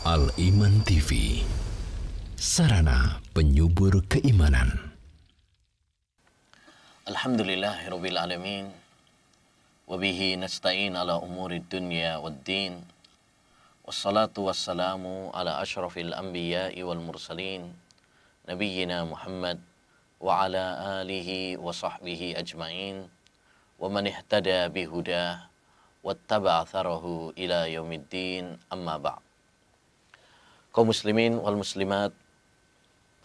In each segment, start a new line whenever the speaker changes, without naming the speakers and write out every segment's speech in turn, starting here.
Al-Iman TV, sarana penyubur keimanan.
Alhamdulillahirabbil alamin. Wabihi nasta'in ala umuri dunya waddin. Wassalatu wassalamu ala asyrafil anbiya'i wal mursalin. Nabiyyina Muhammad wa ala alihi wa sahbihi ajma'in. Wa man ihtada bihudah wattaba'a atharahu ila yaumiddin, amma ba'd. Kaum muslimin wal muslimat,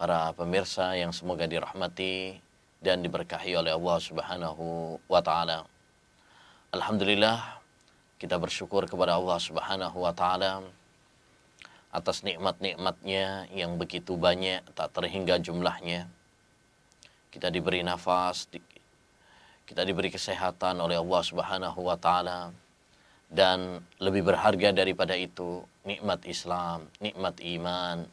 para pemirsa yang semoga dirahmati dan diberkahi oleh Allah Subhanahu wa taala. Alhamdulillah, kita bersyukur kepada Allah Subhanahu wa taala atas nikmat-nikmatnya yang begitu banyak, tak terhingga jumlahnya. Kita diberi nafas, kita diberi kesehatan oleh Allah Subhanahu wa taala, dan lebih berharga daripada itu, nikmat Islam, nikmat iman,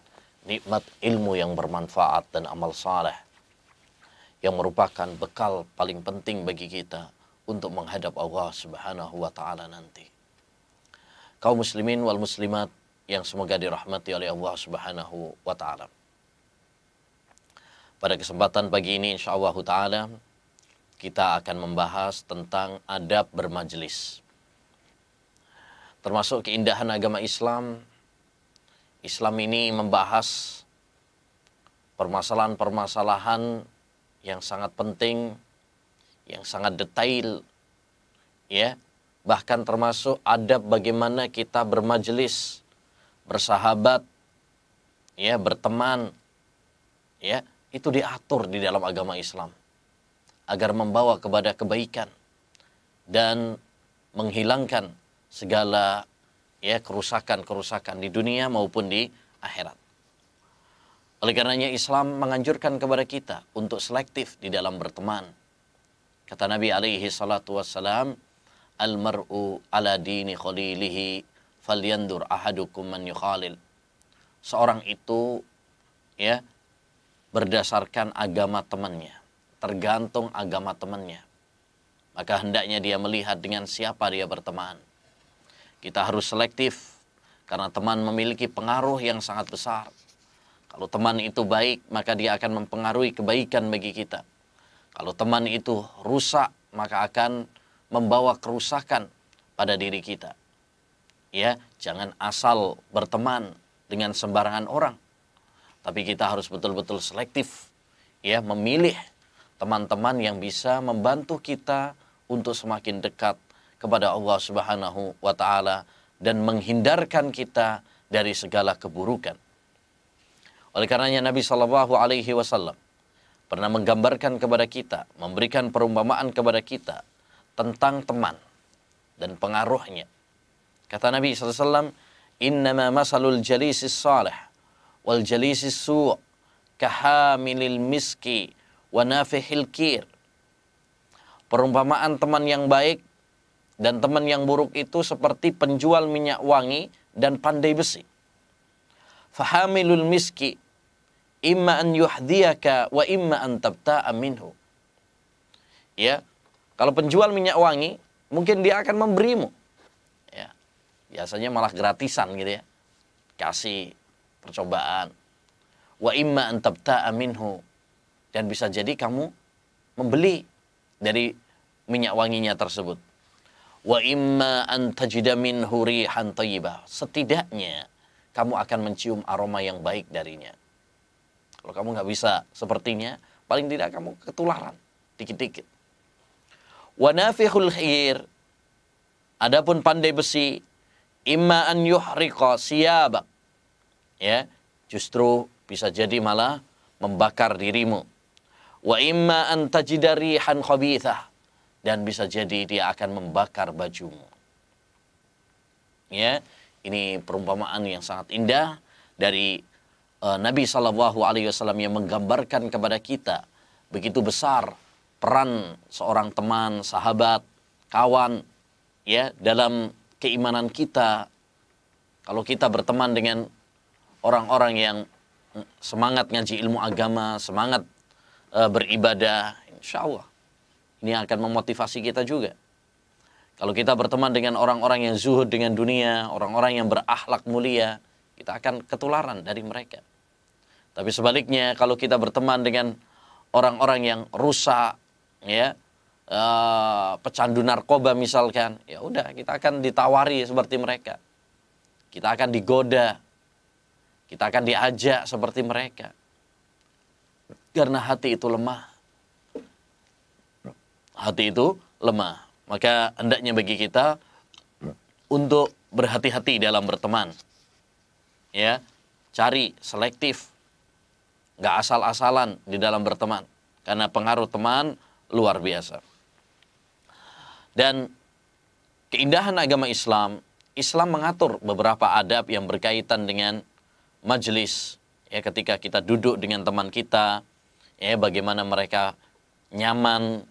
nikmat ilmu yang bermanfaat dan amal saleh yang merupakan bekal paling penting bagi kita untuk menghadap Allah Subhanahu wa taala nanti. Kaum muslimin wal muslimat yang semoga dirahmati oleh Allah Subhanahu wa taala. Pada kesempatan pagi ini insyaallah taala kita akan membahas tentang adab bermajelis. Termasuk keindahan agama Islam. Islam ini membahas permasalahan-permasalahan yang sangat penting, yang sangat detail, ya. Bahkan termasuk adab bagaimana kita bermajelis, bersahabat, ya, berteman, ya, itu diatur di dalam agama Islam agar membawa kepada kebaikan dan menghilangkan segala, ya, kerusakan-kerusakan di dunia maupun di akhirat. Oleh karenanya Islam menganjurkan kepada kita untuk selektif di dalam berteman. Kata Nabi alaihi salatu wassalam, "Al-mar'u ala dini khalilihi falyandur ahadukum man yukhalil." Seorang itu, ya, berdasarkan agama temannya, tergantung agama temannya. Maka hendaknya dia melihat dengan siapa dia berteman. Kita harus selektif, karena teman memiliki pengaruh yang sangat besar. Kalau teman itu baik, maka dia akan mempengaruhi kebaikan bagi kita. Kalau teman itu rusak, maka akan membawa kerusakan pada diri kita. Ya, jangan asal berteman dengan sembarangan orang. Tapi kita harus betul-betul selektif, ya, memilih teman-teman yang bisa membantu kita untuk semakin dekat kepada Allah Subhanahu wa taala dan menghindarkan kita dari segala keburukan. Oleh karenanya Nabi sallallahu alaihi wasallam pernah menggambarkan kepada kita, memberikan perumpamaan kepada kita tentang teman dan pengaruhnya. Kata Nabi sallallahu alaihi wasallam, "Innama masalul jalisis salih wal jalisis su' kahamilil miski wa nafihil kir." Perumpamaan teman yang baik dan teman yang buruk itu seperti penjual minyak wangi dan pandai besi. Fahamilul miski imma an yuhdiyaka wa imma an tabta'a minhu. Ya, kalau penjual minyak wangi mungkin dia akan memberimu. Ya, biasanya malah gratisan gitu ya. Kasih percobaan. Wa imma an tabta'a minhu, dan bisa jadi kamu membeli dari minyak wanginya tersebut. Wa imma an tajida minhu rihan thayyibah, setidaknya kamu akan mencium aroma yang baik darinya. Kalau kamu nggak bisa sepertinya, paling tidak kamu ketularan dikit-dikit. Wa nafihul khir, adapun pandai besi, imma an yuhriqa siyabak, ya, justru bisa jadi malah membakar dirimu. Wa imma an tajida rihan khabithah, dan bisa jadi dia akan membakar bajumu. Ya, ini perumpamaan yang sangat indah dari Nabi Shallallahu Alaihi Wasallam yang menggambarkan kepada kita begitu besar peran seorang teman, sahabat, kawan, ya, dalam keimanan kita. Kalau kita berteman dengan orang-orang yang semangat ngaji ilmu agama, semangat beribadah, insya Allah ini akan memotivasi kita juga. Kalau kita berteman dengan orang-orang yang zuhud dengan dunia, orang-orang yang berakhlak mulia, kita akan ketularan dari mereka. Tapi sebaliknya, kalau kita berteman dengan orang-orang yang rusak, ya, pecandu narkoba misalkan, ya udah, kita akan ditawari seperti mereka. Kita akan digoda, kita akan diajak seperti mereka. Karena hati itu lemah. Hati itu lemah. Maka hendaknya bagi kita untuk berhati-hati dalam berteman. Ya, cari selektif. Nggak asal-asalan di dalam berteman. Karena pengaruh teman luar biasa. Dan keindahan agama Islam, Islam mengatur beberapa adab yang berkaitan dengan majelis. Ya, ketika kita duduk dengan teman kita, ya, bagaimana mereka nyaman,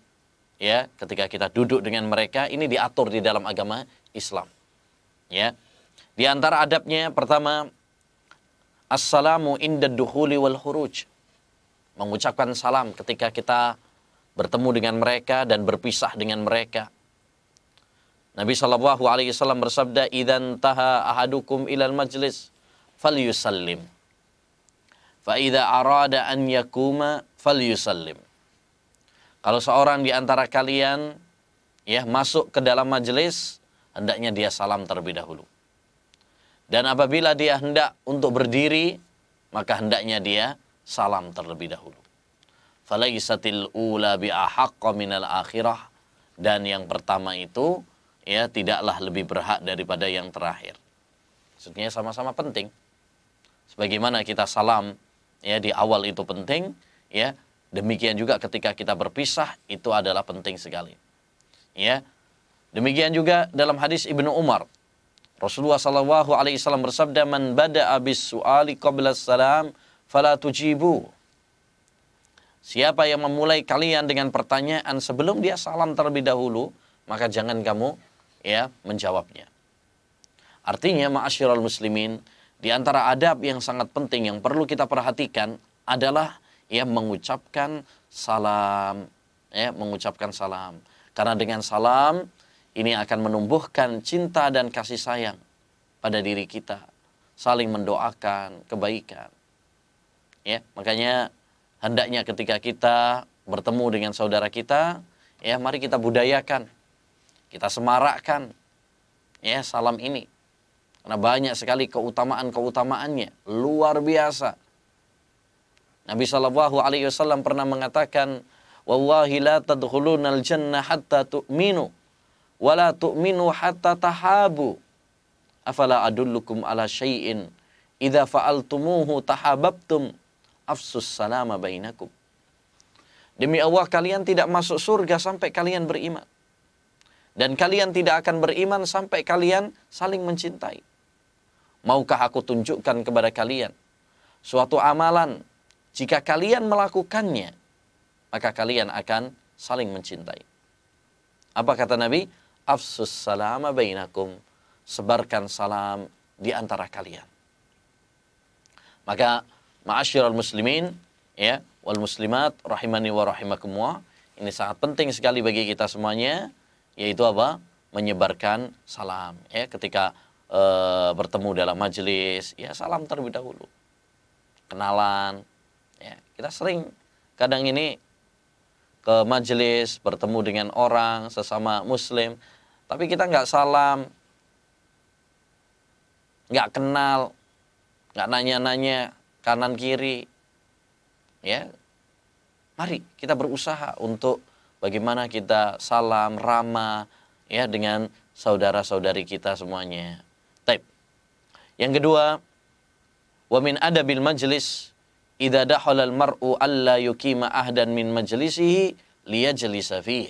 ya, ketika kita duduk dengan mereka, ini diatur di dalam agama Islam. Ya, di antara adabnya pertama, assalamu inda dukhuli wal khuruj. Mengucapkan salam ketika kita bertemu dengan mereka dan berpisah dengan mereka. Nabi SAW bersabda, "Idzan taha ahadukum ilal majlis falyusallim. Fa idza arada an yakuma falyusallim." Kalau seorang di antara kalian, ya, masuk ke dalam majelis, hendaknya dia salam terlebih dahulu. Dan apabila dia hendak untuk berdiri, maka hendaknya dia salam terlebih dahulu. Falaisatil ula bi ahaqqa minal akhirah. Dan yang pertama itu, ya, tidaklah lebih berhak daripada yang terakhir. Maksudnya sama-sama penting. Sebagaimana kita salam, ya, di awal itu penting, ya, demikian juga ketika kita berpisah itu adalah penting sekali. Ya. Demikian juga dalam hadis Ibnu Umar, Rasulullah SAW bersabda, "Man bada'a bis-su'ali qabla salam fala tujibu." Siapa yang memulai kalian dengan pertanyaan sebelum dia salam terlebih dahulu, maka jangan kamu, ya, menjawabnya. Artinya, ma'asyiral muslimin, di antara adab yang sangat penting yang perlu kita perhatikan adalah, ya, mengucapkan salam, ya, mengucapkan salam. Karena dengan salam ini akan menumbuhkan cinta dan kasih sayang pada diri kita, saling mendoakan kebaikan. Ya, makanya hendaknya ketika kita bertemu dengan saudara kita, ya, mari kita budayakan, kita semarakkan, ya, salam ini. Karena banyak sekali keutamaan-keutamaannya, luar biasa. Nabi SAW pernah mengatakan, "Wallahi la tadkhulunal jannah hatta tu'minu, wa la tu'minu hatta tahabu. Afala adullukum ala syai'in, idza fa'altumuhu tahabbtum, afsus salama bainakum." Demi Allah, kalian tidak masuk surga sampai kalian beriman. Dan kalian tidak akan beriman sampai kalian saling mencintai. Maukah aku tunjukkan kepada kalian suatu amalan, jika kalian melakukannya, maka kalian akan saling mencintai. Apa kata Nabi? Afsus salama bainakum. Sebarkan salam di antara kalian. Maka, ma'asyiral muslimin, ya, wal muslimat, rahimani wa rahimakumullah, ini sangat penting sekali bagi kita semuanya, yaitu apa? Menyebarkan salam. Ya, ketika bertemu dalam majelis, ya, salam terlebih dahulu. Kenalan. Ya, kita sering kadang ini ke majelis, bertemu dengan orang sesama muslim, tapi kita nggak salam, nggak kenal, nggak nanya-nanya kanan kiri. Ya, mari kita berusaha untuk bagaimana kita salam ramah, ya, dengan saudara-saudari kita semuanya. Taib. Yang kedua, wa min adabil majlis idza dakhala al-mar'u alla yuqima ahdan min majlisihi liyajlisa fihi.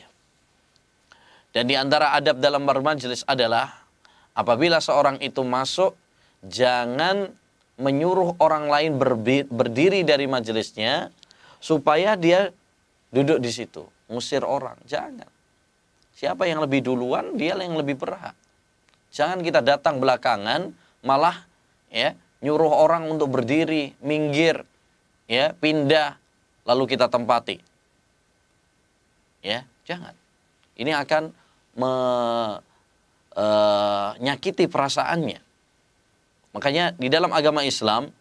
Dan di antara adab dalam bermajlis adalah apabila seorang itu masuk, jangan menyuruh orang lain berdiri dari majelisnya supaya dia duduk di situ, ngusir orang. Jangan. Siapa yang lebih duluan, dia yang lebih berhak. Jangan kita datang belakangan, malah, ya, nyuruh orang untuk berdiri, minggir, ya, pindah, lalu kita tempati. Ya, jangan. Ini akan menyakiti perasaannya. Makanya di dalam agama Islam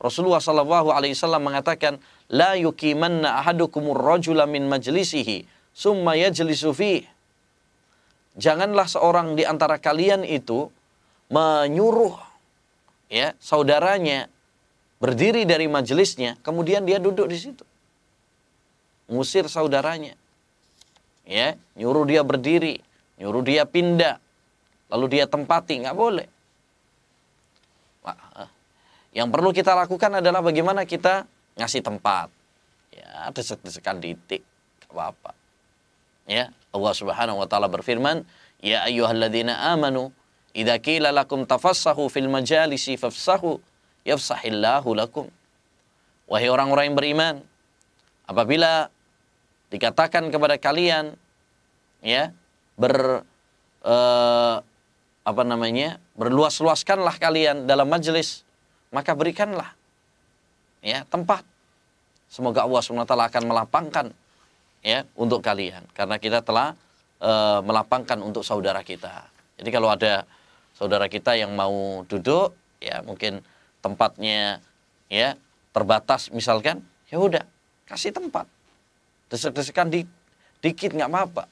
Rasulullah sallallahu alaihi wasallam mengatakan la yuqimanna ahadukumur rajula min majlisihi summa yajlisu fihi. Janganlah seorang di antara kalian itu menyuruh ya saudaranya berdiri dari majelisnya, kemudian dia duduk di situ. Ngusir saudaranya. Ya, nyuruh dia berdiri, nyuruh dia pindah, lalu dia tempati, nggak boleh. Yang perlu kita lakukan adalah bagaimana kita ngasih tempat. Ya, desek-desekan didik, nggak apa-apa. Ya, Allah Subhanahu wa taala berfirman, "Ya ayyuhalladzina amanu, idza qila lakum tafassahu fil majalisi fafsahu yafsahillahu lakum." Wahai orang-orang yang beriman, apabila dikatakan kepada kalian ya, berluas-luaskanlah kalian dalam majelis, maka berikanlah ya tempat. Semoga Allah SWT akan melapangkan ya untuk kalian, karena kita telah melapangkan untuk saudara kita. Jadi kalau ada saudara kita yang mau duduk, ya mungkin tempatnya ya terbatas misalkan, ya udah kasih tempat. Desek-desekan dikit nggak apa-apa.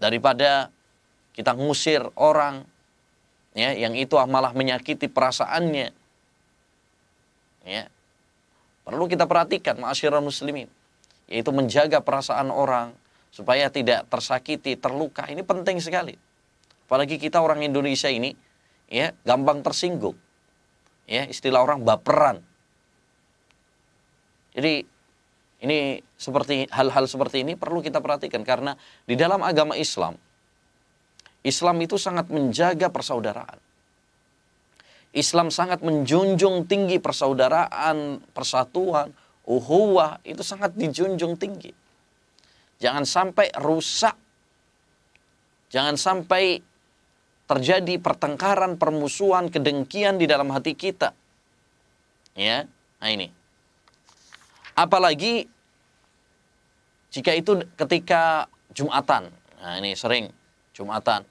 Daripada kita ngusir orang ya yang itu malah menyakiti perasaannya. Ya. Perlu kita perhatikan ma'asyiral muslimin, yaitu menjaga perasaan orang supaya tidak tersakiti, terluka. Ini penting sekali. Apalagi kita orang Indonesia ini ya gampang tersinggung. Ya, istilah orang baperan. Jadi ini seperti hal-hal seperti ini perlu kita perhatikan, karena di dalam agama Islam itu sangat menjaga persaudaraan. Islam sangat menjunjung tinggi persaudaraan, persatuan, ukhuwah, itu sangat dijunjung tinggi. Jangan sampai rusak. Jangan sampai terjadi pertengkaran, permusuhan, kedengkian di dalam hati kita. Ya, nah ini. Apalagi jika itu ketika Jumatan. Nah ini sering Jumatan.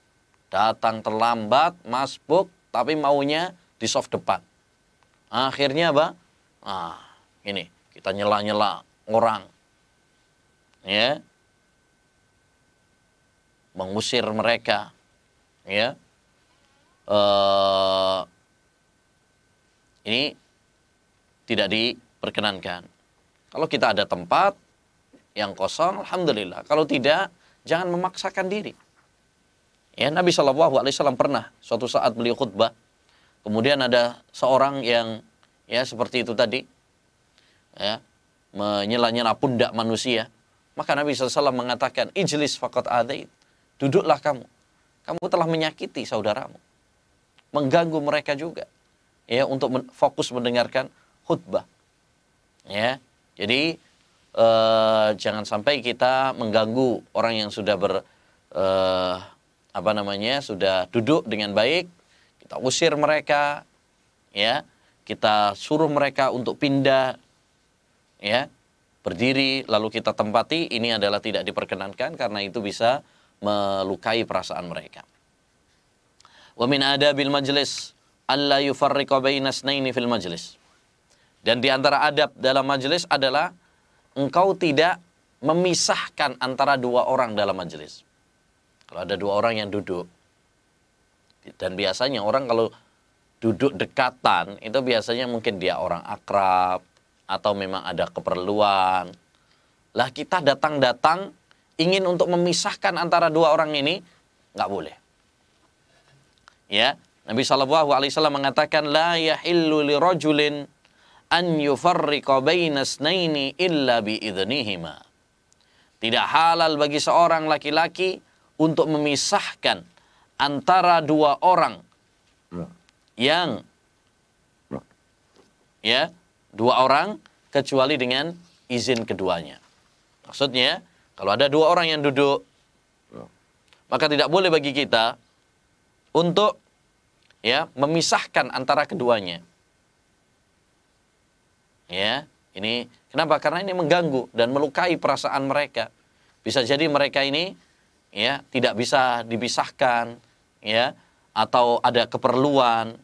Datang terlambat, masbuk, tapi maunya di soft depan. Akhirnya apa? Nah, ini kita nyela-nyela orang. Ya. Mengusir mereka. Ya. Ini tidak diperkenankan. Kalau kita ada tempat yang kosong, alhamdulillah. Kalau tidak, jangan memaksakan diri. Ya, Nabi SAW pernah suatu saat beliau khutbah, kemudian ada seorang yang ya seperti itu tadi, ya, menyela-nyela pundak manusia. Maka Nabi SAW mengatakan, ijlis faqad adait, duduklah kamu. Kamu telah menyakiti saudaramu, mengganggu mereka juga, ya, untuk fokus mendengarkan khutbah. Ya, jadi jangan sampai kita mengganggu orang yang sudah sudah duduk dengan baik. Kita usir mereka, ya, kita suruh mereka untuk pindah, ya, berdiri, lalu kita tempati. Ini adalah tidak diperkenankan karena itu bisa melukai perasaan mereka. Wa min adabil majlis alla yufarriqa baina itsnaini fil majlis. Dan di antara adab dalam majelis adalah engkau tidak memisahkan antara dua orang dalam majelis. Kalau ada dua orang yang duduk, dan biasanya orang kalau duduk dekatan, itu biasanya mungkin dia orang akrab, atau memang ada keperluan. Lah kita datang-datang ingin untuk memisahkan antara dua orang ini, nggak boleh. Ya, Nabi SAW mengatakan, la yahillu li rajulin an yufarriqa baina itsnaini illa bi idznihima. Tidak halal bagi seorang laki-laki untuk memisahkan antara dua orang yang ya, dua orang kecuali dengan izin keduanya. Maksudnya, kalau ada dua orang yang duduk, maka tidak boleh bagi kita untuk ya memisahkan antara keduanya. Ya, ini kenapa? Karena ini mengganggu dan melukai perasaan mereka. Bisa jadi mereka ini ya tidak bisa dipisahkan, ya, atau ada keperluan.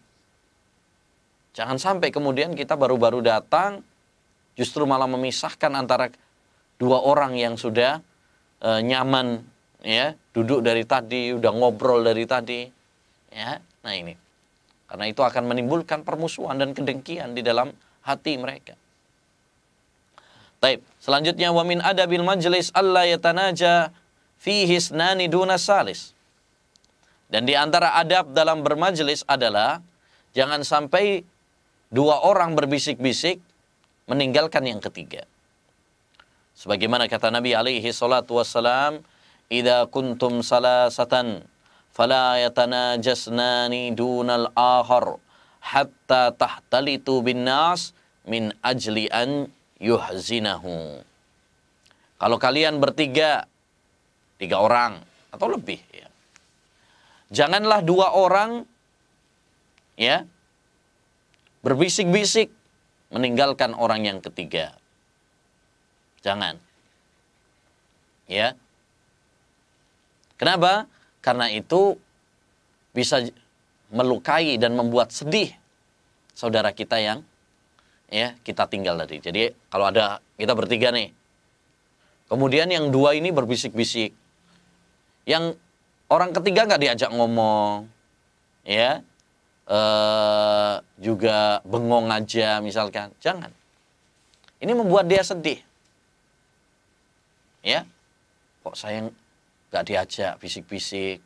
Jangan sampai kemudian kita baru-baru datang justru malah memisahkan antara dua orang yang sudah nyaman, ya, duduk dari tadi, udah ngobrol dari tadi, ya. Nah ini, karena itu akan menimbulkan permusuhan dan kedengkian di dalam hati mereka. Taib. Selanjutnya, wa min adabil majlis alla yatanaja fihi isnani duna salis. Dan di antara adab dalam bermajlis adalah jangan sampai dua orang berbisik-bisik meninggalkan yang ketiga. Sebagaimana kata Nabi alaihi salatu wassalam, "Idza kuntum salasatan fala yatanajasnani dunal akhar hatta tahtalitu bin nas min ajli an yuhzinahu." Kalau kalian bertiga, 3 orang atau lebih, ya, janganlah 2 orang, ya, berbisik-bisik meninggalkan orang yang ketiga. Jangan. Ya. Kenapa? Karena itu bisa melukai dan membuat sedih saudara kita yang, ya, kita tinggal tadi. Jadi kalau ada kita bertiga nih, kemudian yang 2 ini berbisik-bisik, yang orang ketiga nggak diajak ngomong, ya, juga bengong aja misalkan, jangan. Ini membuat dia sedih, ya. Kok saya nggak diajak bisik-bisik,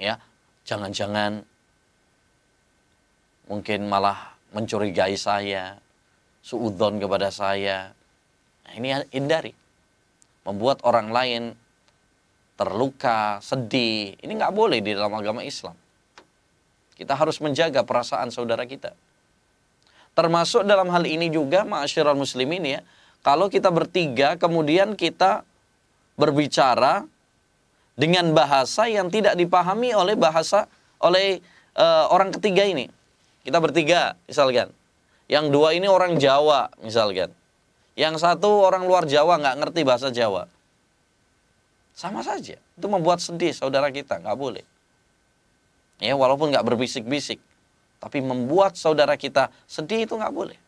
ya? Jangan-jangan mungkin malah mencurigai saya, suudzon kepada saya. Nah, ini hindari. Membuat orang lain terluka, sedih. Ini nggak boleh di dalam agama Islam. Kita harus menjaga perasaan saudara kita. Termasuk dalam hal ini juga, ma'asyiral muslimin, ya, kalau kita bertiga kemudian kita berbicara dengan bahasa yang tidak dipahami oleh orang ketiga ini. Kita bertiga misalkan, yang 2 ini orang Jawa misalkan, yang 1 orang luar Jawa nggak ngerti bahasa Jawa. Sama saja, itu membuat sedih saudara kita, nggak boleh. Ya, walaupun nggak berbisik-bisik, tapi membuat saudara kita sedih itu nggak boleh.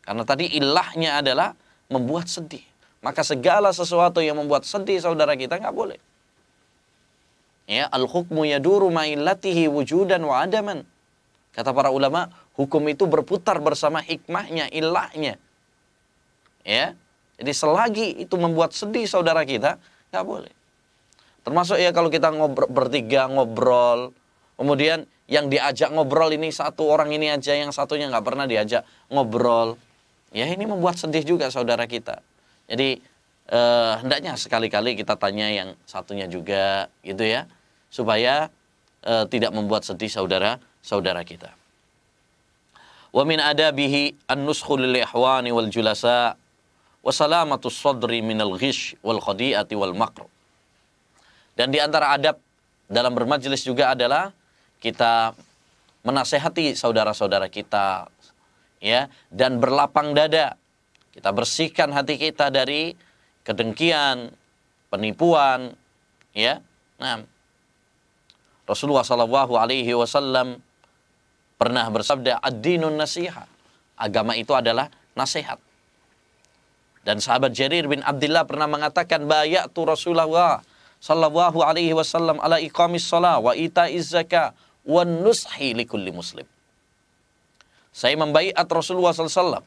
Karena tadi ilahnya adalah membuat sedih. Maka segala sesuatu yang membuat sedih saudara kita nggak boleh. Ya, al-hukmu yaduru ma'illatihi wujudan wa adaman. Kata para ulama, hukum itu berputar bersama hikmahnya, ilahnya. Ya, jadi selagi itu membuat sedih saudara kita, nggak boleh. Termasuk, ya, kalau kita bertiga ngobrol, kemudian yang diajak ngobrol ini 1 orang ini aja, yang satunya nggak pernah diajak ngobrol. Ya, ini membuat sedih juga saudara kita. Jadi hendaknya sekali-kali kita tanya yang satunya juga, gitu ya, supaya tidak membuat sedih saudara kita. Wa min adabihi an-nuskhu lil ihwani wal julasa wa salamatus sadri minal ghish wal khadi'ati wal makr. Dan di antara adab dalam bermajlis juga adalah kita menasehati saudara-saudara kita, ya, dan berlapang dada. Kita bersihkan hati kita dari kedengkian, penipuan, ya. Nah, Rasulullah sallallahu alaihi wasallam pernah bersabda, ad-dinun nasiha. Agama itu adalah nasihat. Dan sahabat Jarir bin Abdullah pernah mengatakan, bayatu Rasulullah sallallahu alaihi wasallam ala iqamis shalah wa ita'iz zakah wa nushi likulli muslim. Saya membaiat Rasulullah sallallahu alaihi wasallam,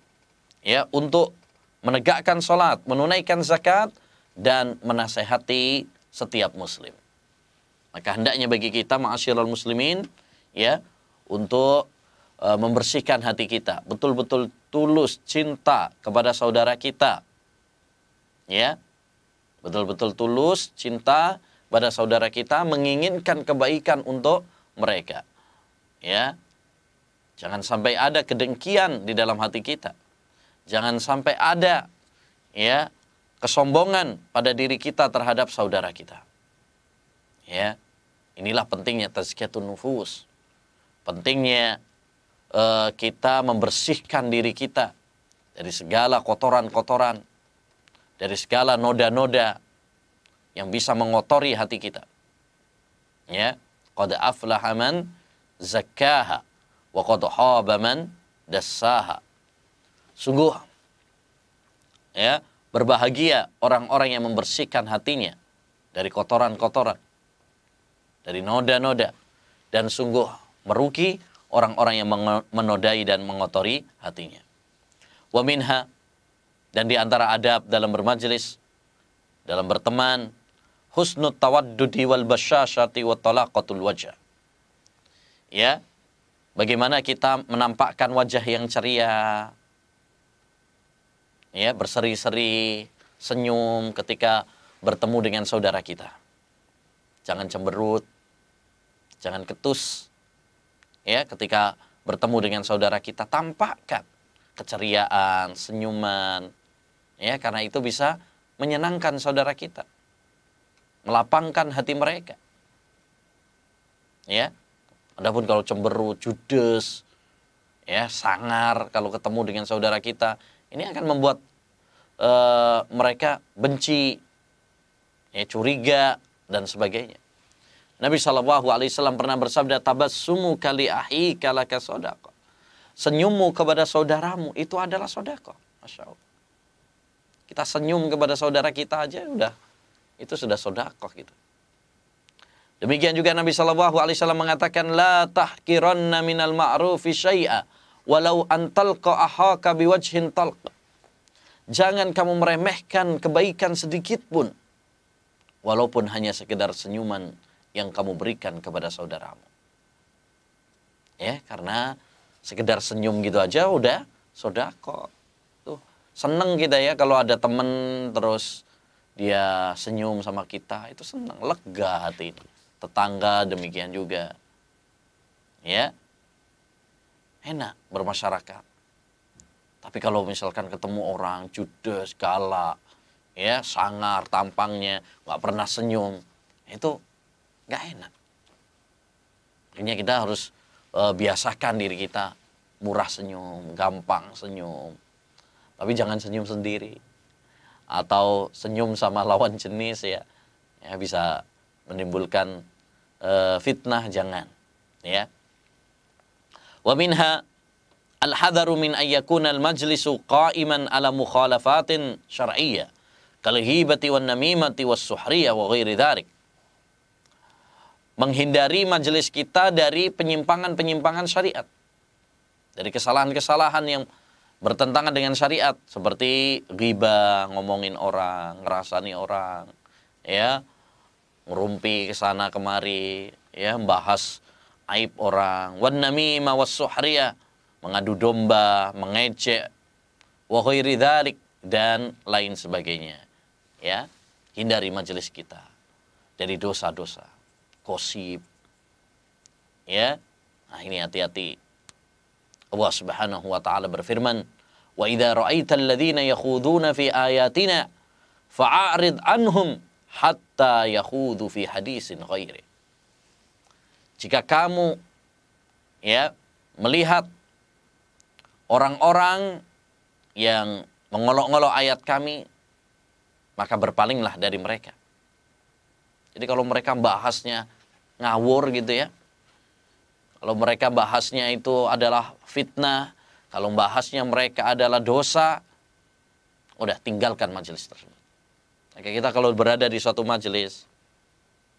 ya, untuk menegakkan salat, menunaikan zakat, dan menasehati setiap muslim. Maka hendaknya bagi kita, ma'asyiral muslimin, ya, untuk membersihkan hati kita, betul-betul tulus cinta kepada saudara kita, ya, betul-betul tulus cinta pada saudara kita, menginginkan kebaikan untuk mereka, ya. Jangan sampai ada kedengkian di dalam hati kita. Jangan sampai ada, ya, kesombongan pada diri kita terhadap saudara kita. Ya, inilah pentingnya tazkiyatun nufus. Pentingnya kita membersihkan diri kita dari segala kotoran-kotoran, dari segala noda-noda yang bisa mengotori hati kita. Ya, qad aflaha man zakkaha wa qad khaba man dassaha. Sungguh ya, berbahagia orang-orang yang membersihkan hatinya dari kotoran-kotoran, dari noda-noda, dan sungguh merugi orang-orang yang menodai dan mengotori hatinya. Wa minha, dan di antara adab dalam bermajlis, dalam berteman, husnul tawaddudi wal basyashati wa talaqatul wajah. Ya, bagaimana kita menampakkan wajah yang ceria, ya, berseri-seri, senyum ketika bertemu dengan saudara kita. Jangan cemberut, jangan ketus. Ya, ketika bertemu dengan saudara kita, tampakkan keceriaan, senyuman. Ya, karena itu bisa menyenangkan saudara kita, melapangkan hati mereka. Ya, adapun kalau cemberut, judes, ya, sangar kalau ketemu dengan saudara kita, ini akan membuat mereka benci, ya, curiga dan sebagainya. Nabi SAW pernah bersabda, tabassumu kali ahi kalaka sodaqah. Senyummu kepada saudaramu itu adalah sodaqah. Masya Allah. Kita senyum kepada saudara kita aja udah, itu sudah sodaqah gitu. Demikian juga Nabi SAW mengatakan, la tahkiranna minal ma'rufi syai'a walau antalqa ahaka biwajhin talqa. Jangan kamu meremehkan kebaikan sedikit pun, walaupun hanya sekedar senyuman yang kamu berikan kepada saudaramu. Ya, karena sekedar senyum gitu aja udah sedekah. Tuh, seneng kita ya kalau ada temen terus dia senyum sama kita, itu senang, lega hati. Tetangga demikian juga. Ya. Enak bermasyarakat. Tapi kalau misalkan ketemu orang judes, galak, ya, sangar tampangnya, nggak pernah senyum, itu nggak enak. Makanya kita harus biasakan diri kita murah senyum, gampang senyum. Tapi jangan senyum sendiri. Atau senyum sama lawan jenis, ya bisa menimbulkan fitnah, jangan. Ya. Wa minha al-hadaru min ayyakuna al-majlisu qa'iman ala mukhalafatin syar'iyyah kal ghibati wan namimati was suhriyah wa ghairi dzalik. Menghindari majelis kita dari penyimpangan-penyimpangan syariat. Dari kesalahan-kesalahan yang bertentangan dengan syariat, seperti ghibah, ngomongin orang, ngerasani orang, ya, ngerumpi ke sana kemari, ya, membahas aib orang, wan namimah was suhriyah, mengadu domba, mengejek, wa ghairi dzalik, dan lain sebagainya. Ya, hindari majelis kita dari dosa-dosa, gosip. Ya. Nah, ini hati-hati. Allah Subhanahu wa taala berfirman, "Wa idza ra'aital ladzina yakhuduna fi ayatina fa'arid anhum hatta yakhudu fi hadisin ghairi." Jika kamu, ya, melihat orang-orang yang mengolok-olok ayat kami, maka berpalinglah dari mereka. Jadi kalau mereka bahasnya ngawur gitu ya, kalau mereka bahasnya itu adalah fitnah, kalau bahasnya mereka adalah dosa, udah tinggalkan majelis tersebut. Maka kita kalau berada di suatu majelis,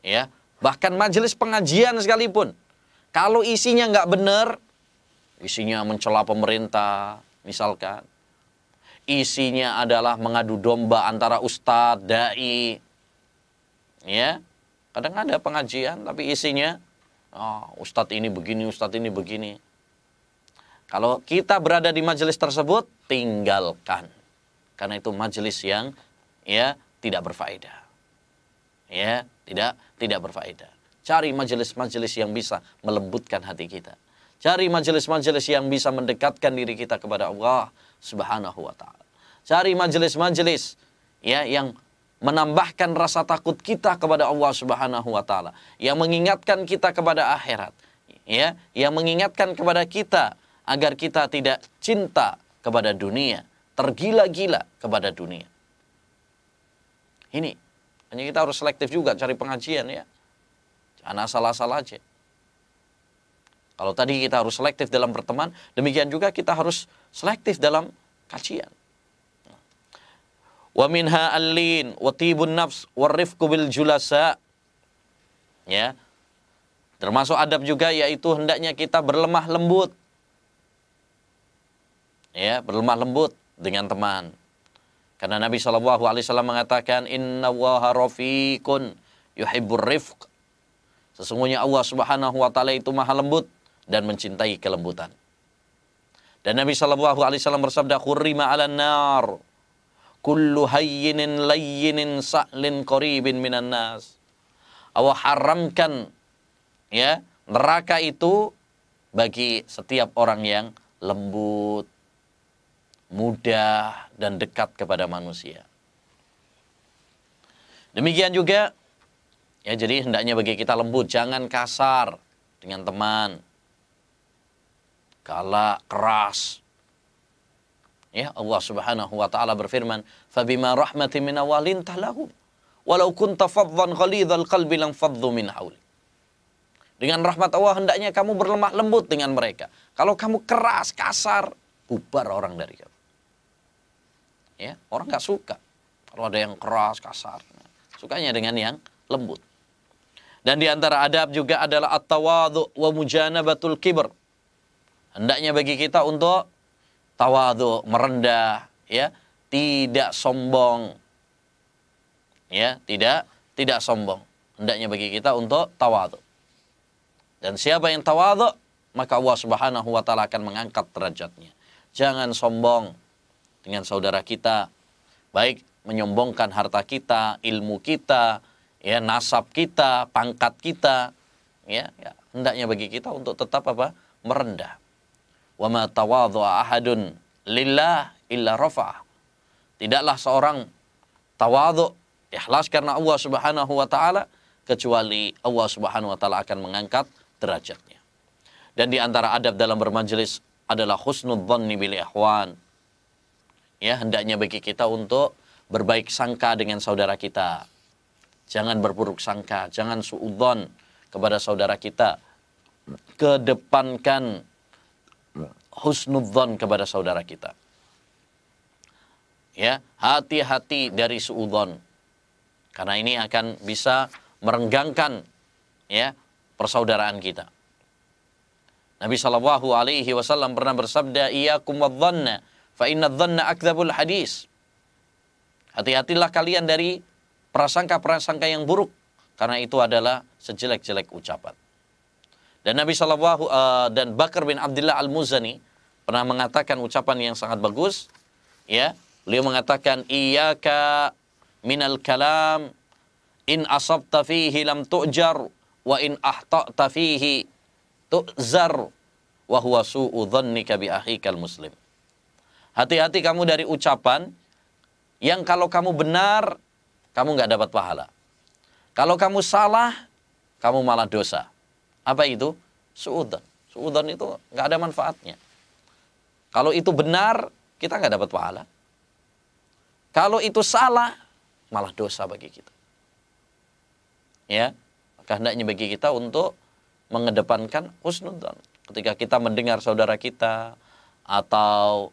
ya, bahkan majelis pengajian sekalipun, kalau isinya nggak benar, isinya mencela pemerintah, misalkan, isinya adalah mengadu domba antara ustadz, dai, ya, kadang ada pengajian tapi isinya, ustadz ini begini, ustadz ini begini. Kalau kita berada di majelis tersebut, tinggalkan, karena itu majelis yang, ya, tidak berfaedah, ya, tidak berfaedah. Cari majelis-majelis yang bisa melembutkan hati kita. Cari majelis-majelis yang bisa mendekatkan diri kita kepada Allah Subhanahu wa taala. Cari majelis-majelis, ya, yang menambahkan rasa takut kita kepada Allah Subhanahu wa taala, yang mengingatkan kita kepada akhirat, ya, yang mengingatkan kepada kita agar kita tidak cinta kepada dunia, tergila-gila kepada dunia. Ini hanya kita harus selektif juga cari pengajian, ya. Jangan asal-asal aja. Kalau tadi kita harus selektif dalam berteman, demikian juga kita harus selektif dalam kajian. Wa minha al-lin wa tibun nafs warifqu bil julasa. Ya. Termasuk adab juga yaitu hendaknya kita berlemah lembut. Ya, berlemah lembut dengan teman. Karena Nabi SAW mengatakan inna Allaha rafiqun yuhibbur rifq. Sesungguhnya Allah Subhanahu wa taala itu maha lembut dan mencintai kelembutan. Dan Nabi SAW bersabda khurrima 'alan nar kullu hayyinin layyinin sa'lin qaribin minan nas. Allah haramkan ya, neraka itu bagi setiap orang yang lembut, mudah dan dekat kepada manusia. Demikian juga ya, jadi hendaknya bagi kita lembut, jangan kasar dengan teman. Galak, keras. Ya, Allah Subhanahu wa taala berfirman, "Fabima rahmatin min awalin talahum, walau kunta faddan ghalidhal qalbi lam faddu min hawli." Dengan rahmat Allah hendaknya kamu berlemah lembut dengan mereka. Kalau kamu keras, kasar, bubar orang dari kamu. Ya, orang nggak suka kalau ada yang keras, kasar. Sukanya dengan yang lembut. Dan di antara adab juga adalah at-tawadhu wa mujanabatul kibr. Hendaknya bagi kita untuk tawadhu, merendah, ya, tidak sombong. Ya, tidak sombong. Hendaknya bagi kita untuk tawadhu. Dan siapa yang tawadhu, maka Allah Subhanahu wa taala akan mengangkat derajatnya. Jangan sombong dengan saudara kita, baik menyombongkan harta kita, ilmu kita, ya, nasab kita, pangkat kita, ya, hendaknya bagi kita untuk tetap apa? Merendah. Wa ma tawadhu'a ahadun lillah illa rafa'ah. Tidaklah seorang tawadhu, ikhlas karena Allah Subhanahu wa taala, kecuali Allah Subhanahu wa taala akan mengangkat derajatnya. Dan di antara adab dalam bermajelis adalah husnul dhanni bil ikhwan. Ya, hendaknya bagi kita untuk berbaik sangka dengan saudara kita. Jangan berburuk sangka, jangan suudzon kepada saudara kita. Kedepankan husnudzon kepada saudara kita. Ya, hati-hati dari suudzon. Karena ini akan bisa merenggangkan ya persaudaraan kita. Nabi sallallahu alaihi wasallam pernah bersabda, "Iyyakum wadh-dhanna, fa inna adh-dhanna akdzabul hadis." Hati-hatilah kalian dari prasangka-prasangka yang buruk, karena itu adalah sejelek-jelek ucapan. Dan Nabi dan Bakar bin Abdullah Al-Muzani pernah mengatakan ucapan yang sangat bagus, ya. Beliau mengatakan, "Iyyaka minal kalam, in asabta fihi lam tu'jar, wa in ahta'ta fihi tu'zar, wa huwa su'u dhannika bi akhikal muslim." Hati-hati kamu dari ucapan yang kalau kamu benar, kamu nggak dapat pahala. Kalau kamu salah, kamu malah dosa. Apa itu? Su'udzon. Su'udzon itu nggak ada manfaatnya. Kalau itu benar, kita nggak dapat pahala. Kalau itu salah, malah dosa bagi kita. Ya, maka hendaknya bagi kita untuk mengedepankan husnudzon. Ketika kita mendengar saudara kita atau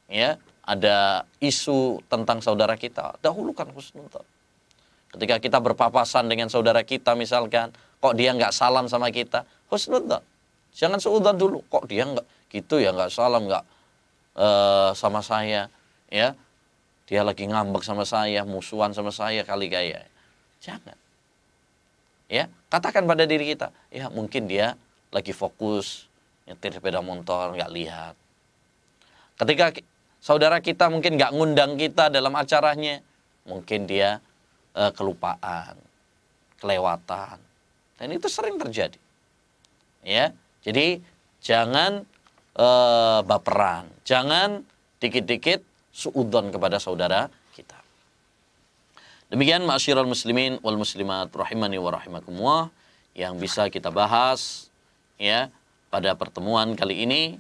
ya ada isu tentang saudara kita, dahulukan husnudzon. Ketika kita berpapasan dengan saudara kita misalkan, kok dia nggak salam sama kita, husnudzon. Jangan suudzon dulu, kok dia nggak gitu ya, nggak salam, nggak sama saya, ya. Dia lagi ngambek sama saya, musuhan sama saya kali gaya. Jangan. Ya, katakan pada diri kita, ya mungkin dia lagi fokus nyetir sepeda motor, nggak lihat. Ketika saudara kita mungkin nggak ngundang kita dalam acaranya, mungkin dia kelupaan, kelewatan. Dan itu sering terjadi. Ya, jadi jangan baperan, jangan dikit-dikit suudzon kepada saudara kita. Demikian ma'asyiral muslimin wal muslimat rahimani wa rahimakumullah yang bisa kita bahas ya pada pertemuan kali ini,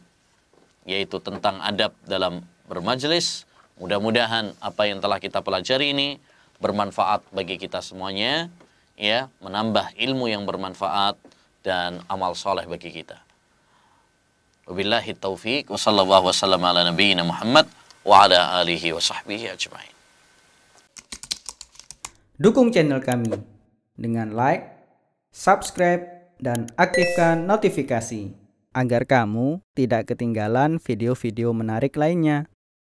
yaitu tentang adab dalam bermajelis. Mudah-mudahan apa yang telah kita pelajari ini bermanfaat bagi kita semuanya, ya, menambah ilmu yang bermanfaat dan amal soleh bagi kita. Wabillahi taufiq wa sallallahu wasallam ala nabiyyina Muhammad wa ala alihi wa sahbihi ajma'in.
Dukung channel kami dengan like, subscribe, dan aktifkan notifikasi agar kamu tidak ketinggalan video-video menarik lainnya.